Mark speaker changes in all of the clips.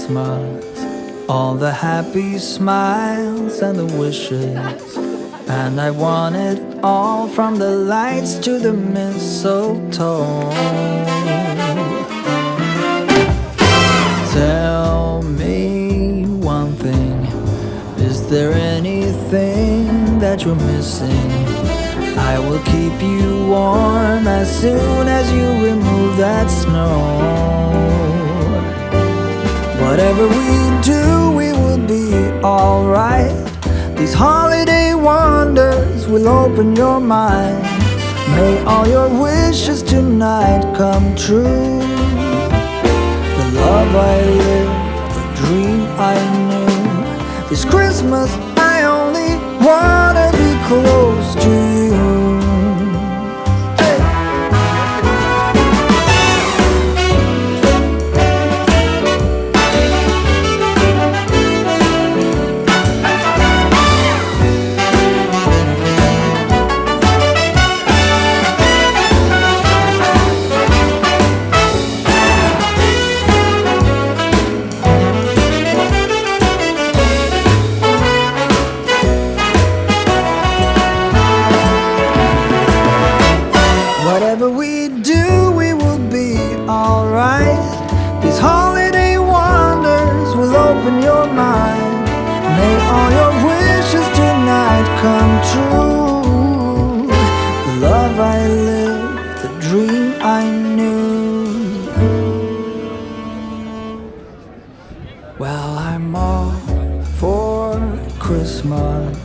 Speaker 1: Christmas, all the happy smiles and the wishes, and I want it all, from the lights to the mistletoe. Tell me one thing, is there anything that you're missing? I will keep you warm as soon as you remove that snow. Whatever we do, we will be alright. These holiday wonders will open your mind. May all your wishes tonight come true. The love I lived, the dream I knew. This Christmas I only wanna be close to you. Whatever we do, we will be alright. These holiday wonders will open your mind. May all your wishes tonight come true. The love I lived, the dream I knew. Well, I'm all for Christmas.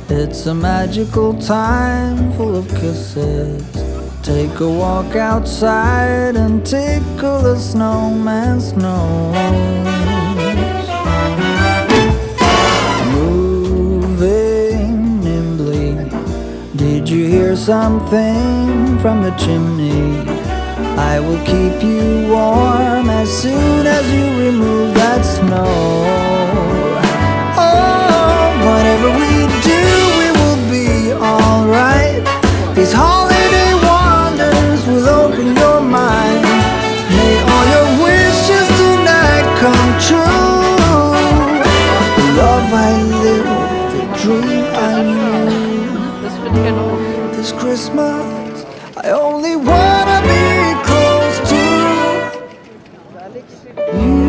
Speaker 1: It's a magical time full of kisses. Take a walk outside and tickle the snowman's nose. Moving nimbly, did you hear something from the chimney? I will keep you warm as soon as you remove that snow. Oh, whatever we do, we will be alright. These holiday wonders will open your mind. May all your wishes tonight come true. The love I lived, the dream I knew. This Christmas I only wanna be close to you.